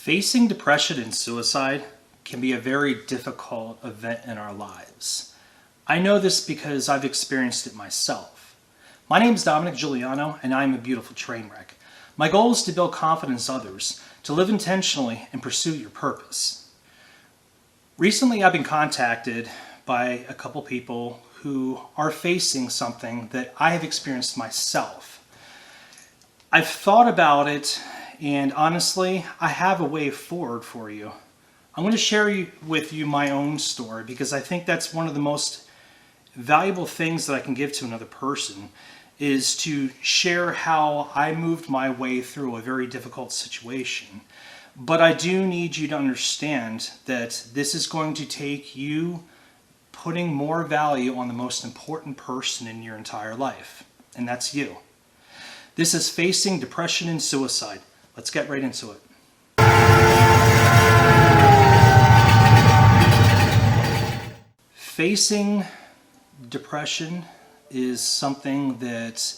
Facing depression and suicide can be a very difficult event in our lives. I know this because I've experienced it myself. My name is Dominick Juliano and I am a Beautiful Trainwreck. My goal is to build confidence in others, to live intentionally and pursue your purpose. Recently I've been contacted by a couple people who are facing something that I have experienced myself. I've thought about it, and honestly, I have a way forward for you. I'm going to share with you my own story because I think that's one of the most valuable things that I can give to another person, is to share how I moved my way through a very difficult situation. But I do need you to understand that this is going to take you putting more value on the most important person in your entire life, and that's you. This is facing depression and suicide. Let's get right into it. Facing depression is something that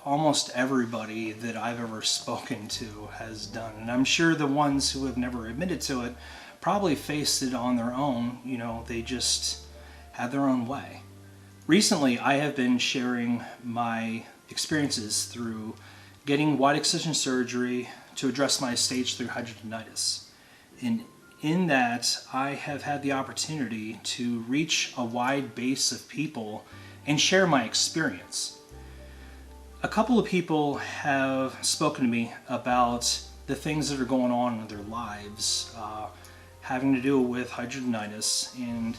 almost everybody that I've ever spoken to has done. And I'm sure the ones who have never admitted to it probably faced it on their own. You know, they just had their own way. Recently, I have been sharing my experiences through getting wide excision surgery to address my stage 3 hidradenitis. And in that, I have had the opportunity to reach a wide base of people and share my experience. A couple of people have spoken to me about the things that are going on in their lives, having to do with hidradenitis, and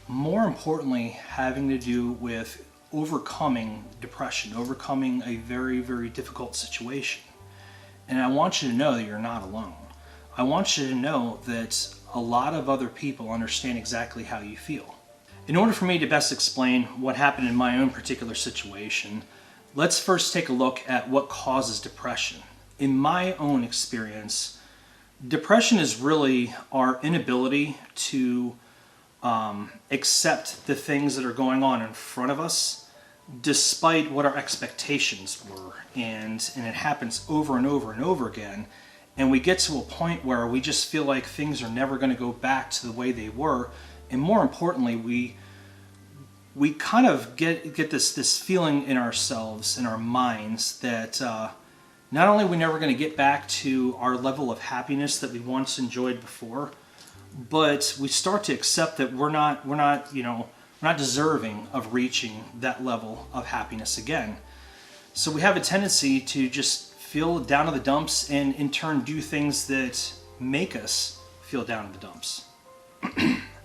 more importantly, having to do with overcoming depression, overcoming a very, very difficult situation. And I want you to know that you're not alone. I want you to know that a lot of other people understand exactly how you feel. In order for me to best explain what happened in my own particular situation, let's first take a look at what causes depression. In my own experience, depression is really our inability to accept the things that are going on in front of us, despite what our expectations were, and it happens over and over and over again, and we get to a point where we just feel like things are never going to go back to the way they were, and more importantly, we kind of get this feeling in ourselves, in our minds, that not only are we never going to get back to our level of happiness that we once enjoyed before, but we start to accept that we're not deserving of reaching that level of happiness again. So we have a tendency to just feel down in the dumps and in turn do things that make us feel down in the dumps.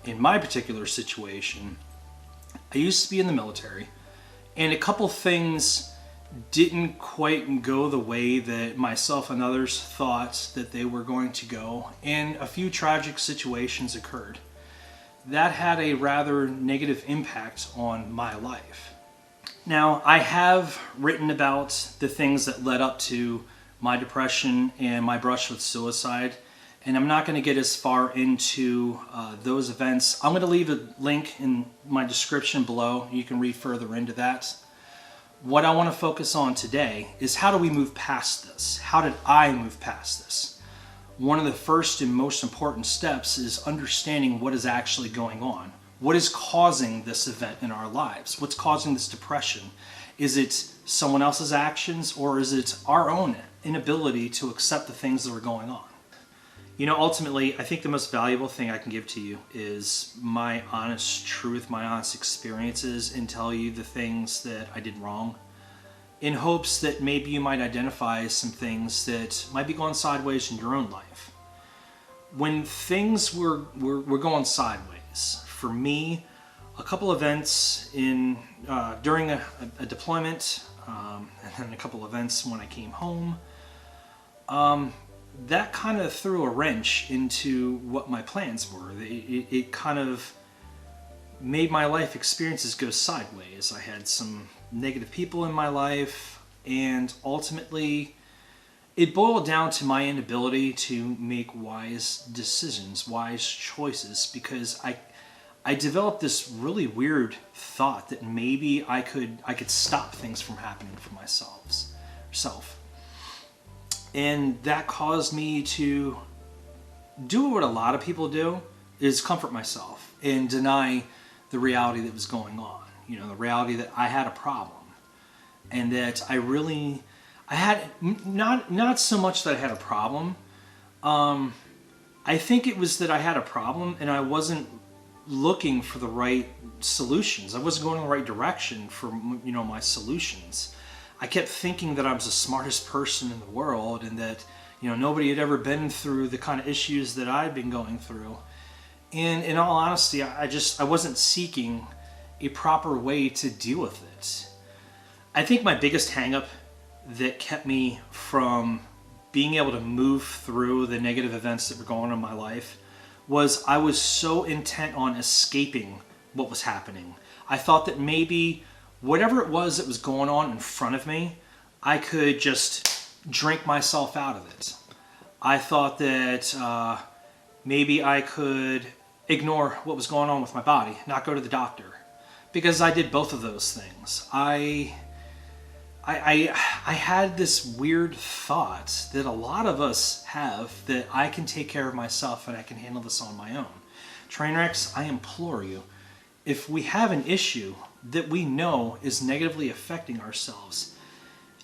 In my particular situation, I used to be in the military, and a couple things didn't quite go the way that myself and others thought that they were going to go, and a few tragic situations occurred. That had a rather negative impact on my life. Now, I have written about the things that led up to my depression and my brush with suicide, and I'm not going to get as far into those events. I'm going to leave a link in my description below. You can read further into that. What I want to focus on today is, how do we move past this? How did I move past this? One of the first and most important steps is understanding what is actually going on. What is causing this event in our lives? What's causing this depression? Is it someone else's actions, or is it our own inability to accept the things that are going on? You know, ultimately, I think the most valuable thing I can give to you is my honest truth, my honest experiences, and tell you the things that I did wrong, in hopes that maybe you might identify some things that might be going sideways in your own life. When things were going sideways, for me, a couple events during a deployment, and then a couple events when I came home, that kind of threw a wrench into what my plans were. It kind of made my life experiences go sideways. I had some negative people in my life, and ultimately it boiled down to my inability to make wise decisions, wise choices, because I developed this really weird thought that maybe I could stop things from happening for myself. And that caused me to do what a lot of people do, is comfort myself and deny the reality that was going on. You know, the reality that I had a problem, and that I had not so much that I had a problem. I think it was that I had a problem and I wasn't looking for the right solutions. I wasn't going in the right direction for, you know, my solutions. I kept thinking that I was the smartest person in the world, and that, you know, nobody had ever been through the kind of issues that I'd been going through. And in all honesty, I wasn't seeking a proper way to deal with it. I think my biggest hang-up that kept me from being able to move through the negative events that were going on in my life was I was so intent on escaping what was happening. I thought that maybe whatever it was that was going on in front of me, I could just drink myself out of it. I thought that maybe I could ignore what was going on with my body, not go to the doctor, because I did both of those things. I had this weird thought that a lot of us have, that I can take care of myself and I can handle this on my own. Trainwrecks, I implore you, if we have an issue that we know is negatively affecting ourselves,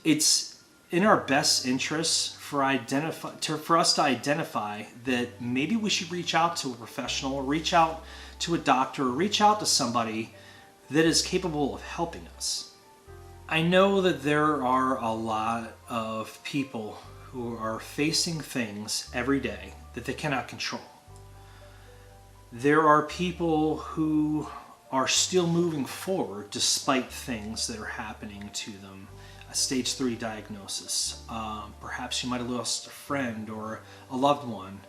it's in our best interests for us to identify that maybe we should reach out to a professional, or reach out to a doctor, or reach out to somebody that is capable of helping us. I know that there are a lot of people who are facing things every day that they cannot control. There are people who are still moving forward despite things that are happening to them. A stage 3 diagnosis. Perhaps you might have lost a friend or a loved one.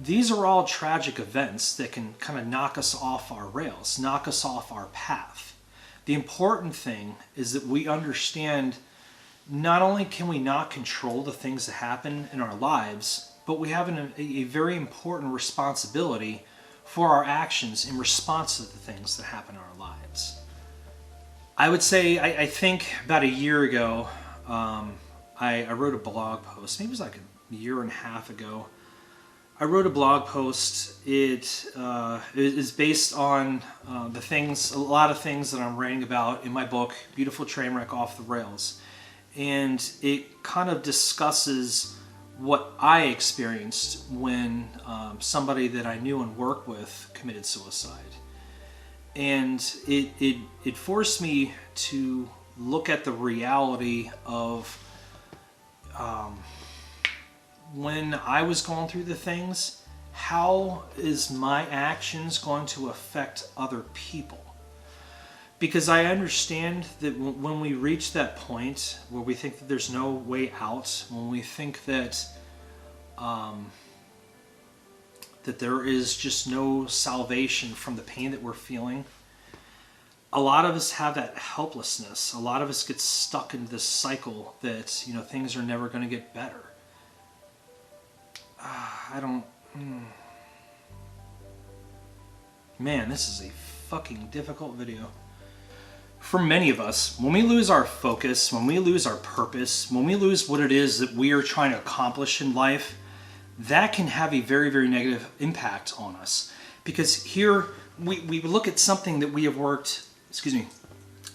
These are all tragic events that can kind of knock us off our rails, knock us off our path. The important thing is that we understand not only can we not control the things that happen in our lives, but we have a very important responsibility for our actions in response to the things that happen in our lives. I would say, I think about a year ago, I wrote a blog post. Maybe it was like a year and a half ago. I wrote a blog post. It is based on a lot of things that I'm writing about in my book, Beautiful Trainwreck Off the Rails. And it kind of discusses what I experienced when somebody that I knew and worked with committed suicide. And it forced me to look at the reality of when I was going through the things, how is my actions going to affect other people? Because I understand that when we reach that point where we think that there's no way out, when we think that that there is just no salvation from the pain that we're feeling, a lot of us have that helplessness. A lot of us get stuck into this cycle that, you know, things are never going to get better. Man, this is a fucking difficult video. For many of us, when we lose our focus, when we lose our purpose, when we lose what it is that we are trying to accomplish in life, that can have a very, very negative impact on us. Because here, we look at something that we have worked,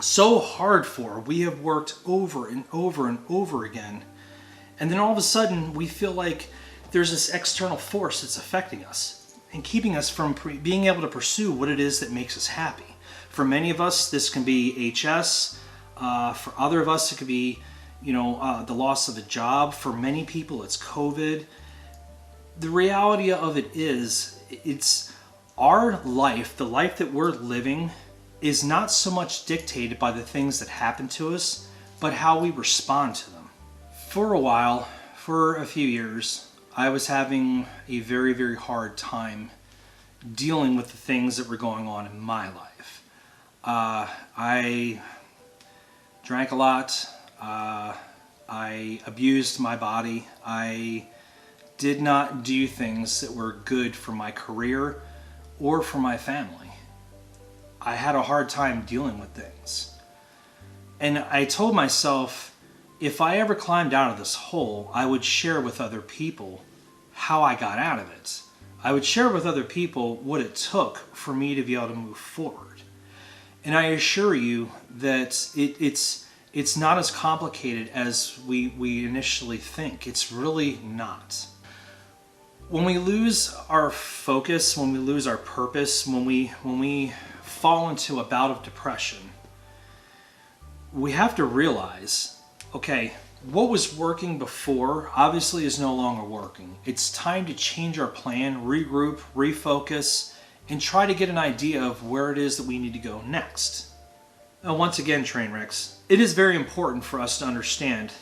so hard for. We have worked over and over and over again. And then all of a sudden, we feel like there's this external force that's affecting us and keeping us from being able to pursue what it is that makes us happy. For many of us, this can be HS. For other of us, it could be, the loss of a job. For many people, it's COVID. The reality of it is, it's our life, the life that we're living, is not so much dictated by the things that happen to us, but how we respond to them. For a while, for a few years, I was having a very, very hard time dealing with the things that were going on in my life. I drank a lot. I abused my body. I did not do things that were good for my career or for my family. I had a hard time dealing with things. And I told myself, if I ever climbed out of this hole, I would share with other people how I got out of it. I would share with other people what it took for me to be able to move forward. And I assure you that it's not as complicated as we initially think. It's really not. When we lose our focus, when we lose our purpose, when we fall into a bout of depression, we have to realize, okay, what was working before obviously is no longer working. It's time to change our plan, regroup, refocus, and try to get an idea of where it is that we need to go next. Now, once again, Trainwrecks, it is very important for us to understand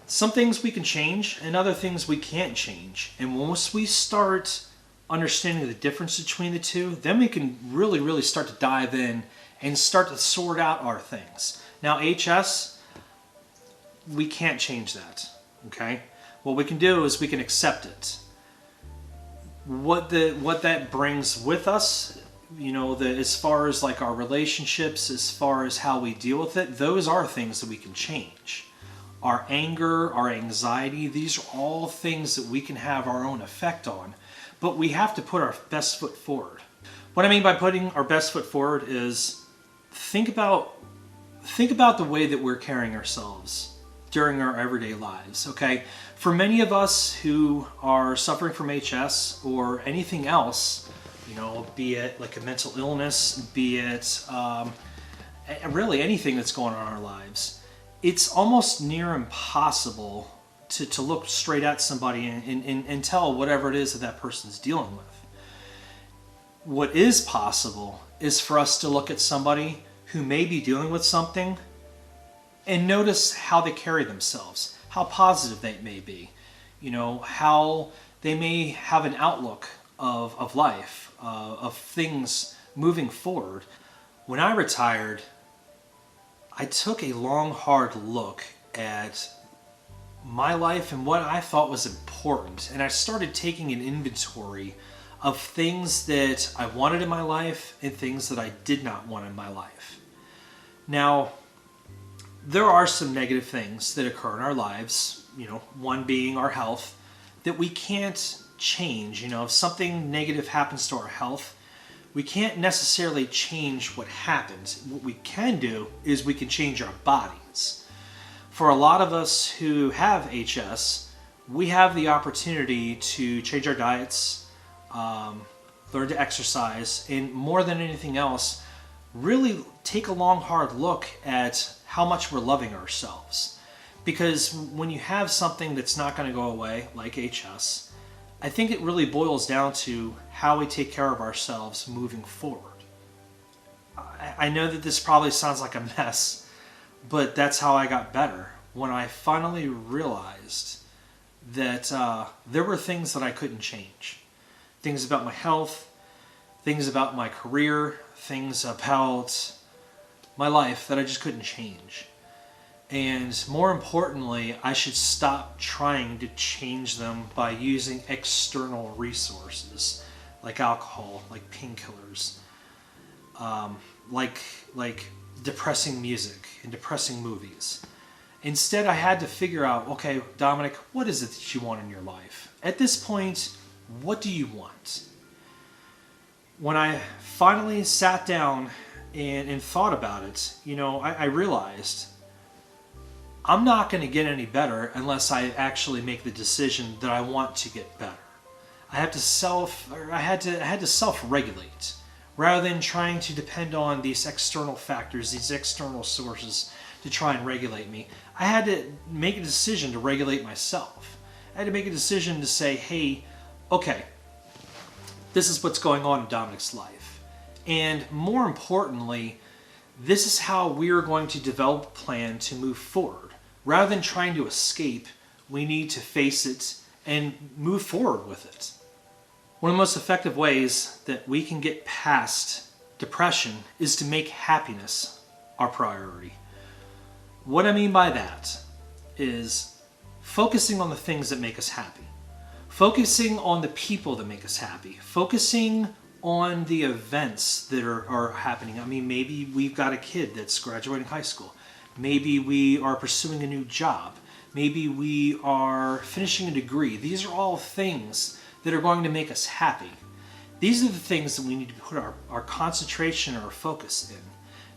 some things we can change and other things we can't change. And once we start understanding the difference between the two, then we can really start to dive in and start to sort out our things. Now, HS, we can't change that, okay? What we can do is we can accept it. What that brings with us, you know, as far as like our relationships, as far as how we deal with it, those are things that we can change. Our anger, our anxiety, these are all things that we can have our own effect on, but we have to put our best foot forward. What I mean by putting our best foot forward is think about the way that we're carrying ourselves during our everyday lives, okay? For many of us who are suffering from HS or anything else, you know, be it like a mental illness, be it really anything that's going on in our lives, it's almost near impossible to look straight at somebody and tell whatever it is that person's dealing with. What is possible is for us to look at somebody who may be dealing with something and notice how they carry themselves, how positive they may be, you know, how they may have an outlook of life, of things moving forward. When I retired, I took a long, hard look at my life and what I thought was important. And I started taking an inventory of things that I wanted in my life and things that I did not want in my life. Now, there are some negative things that occur in our lives, you know, one being our health, that we can't change. You know, if something negative happens to our health, we can't necessarily change what happens. What we can do is we can change our bodies. For a lot of us who have HS, we have the opportunity to change our diets, learn to exercise, and more than anything else, really take a long, hard look at how much we're loving ourselves. Because when you have something that's not going to go away, like HS, I think it really boils down to how we take care of ourselves moving forward. I know that this probably sounds like a mess, but that's how I got better. When I finally realized that there were things that I couldn't change. Things about my health, things about my career, things about my life that I just couldn't change. And more importantly, I should stop trying to change them by using external resources like alcohol, like painkillers, like depressing music and depressing movies. Instead, I had to figure out, okay, Dominick, what is it that you want in your life? At this point, what do you want? When I finally sat down and thought about it, you know, I realized I'm not going to get any better unless I actually make the decision that I want to get better. I had to self-regulate rather than trying to depend on these external factors, these external sources to try and regulate me. I had to make a decision to regulate myself. I had to make a decision to say, hey, okay, this is what's going on in Dominick's life. And more importantly, this is how we are going to develop a plan to move forward. Rather than trying to escape, we need to face it and move forward with it. One of the most effective ways that we can get past depression is to make happiness our priority. What I mean by that is focusing on the things that make us happy. Focusing on the people that make us happy. Focusing on the events that are happening. I mean, maybe we've got a kid that's graduating high school. Maybe we are pursuing a new job. Maybe we are finishing a degree. These are all things that are going to make us happy. These are the things that we need to put our concentration or our focus in.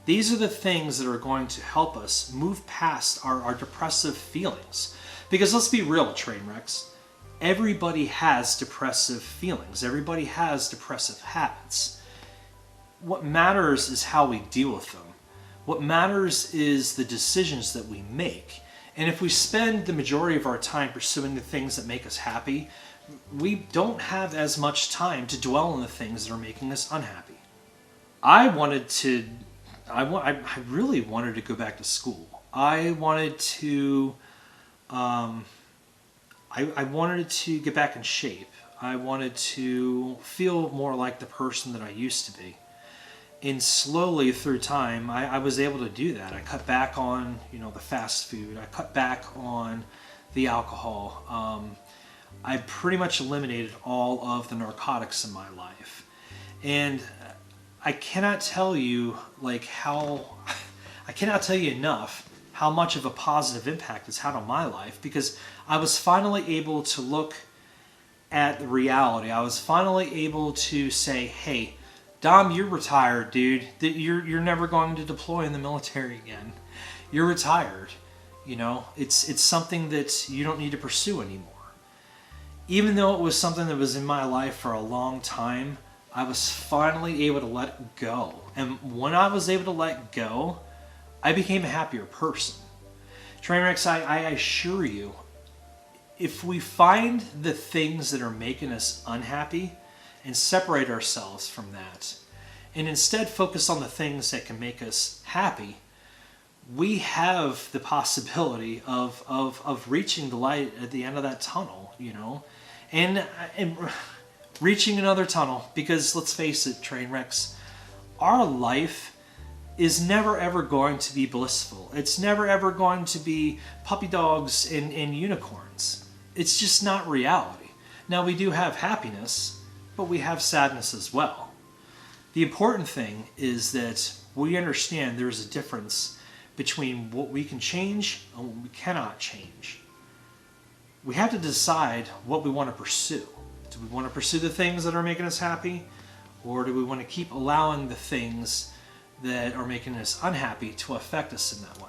These are the things that are going to help us move past our depressive feelings. Because let's be real, Trainwrecks, everybody has depressive feelings. Everybody has depressive habits. What matters is how we deal with them. What matters is the decisions that we make. And if we spend the majority of our time pursuing the things that make us happy, we don't have as much time to dwell on the things that are making us unhappy. I really wanted to go back to school. I wanted to get back in shape. I wanted to feel more like the person that I used to be. And slowly through time, I was able to do that. I cut back on, the fast food. I cut back on the alcohol. I pretty much eliminated all of the narcotics in my life. And I cannot tell you I cannot tell you enough how much of a positive impact it's had on my life, because I was finally able to look at the reality. I was finally able to say, hey, Dom, you're retired, dude. You're never going to deploy in the military again. You're retired. It's something that you don't need to pursue anymore. Even though it was something that was in my life for a long time, I was finally able to let it go. And when I was able to let go, I became a happier person. Trainwrecks, I assure you, if we find the things that are making us unhappy and separate ourselves from that, and instead focus on the things that can make us happy, we have the possibility of reaching the light at the end of that tunnel, and reaching another tunnel, because let's face it, Trainwrecks, our life is never ever going to be blissful. It's never ever going to be puppy dogs and unicorns. It's just not reality. Now, we do have happiness, but we have sadness as well. The important thing is that we understand there's a difference between what we can change and what we cannot change. We have to decide what we want to pursue. Do we want to pursue the things that are making us happy, or do we want to keep allowing the things that are making us unhappy to affect us in that way?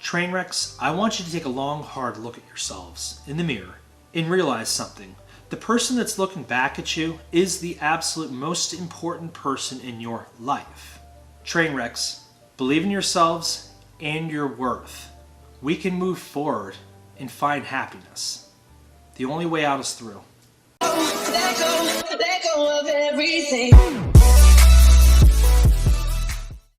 Trainwrecks, I want you to take a long, hard look at yourselves in the mirror and realize something. The person that's looking back at you is the absolute most important person in your life. Trainwrecks, believe in yourselves and your worth. We can move forward and find happiness. The only way out is through. Let go of everything.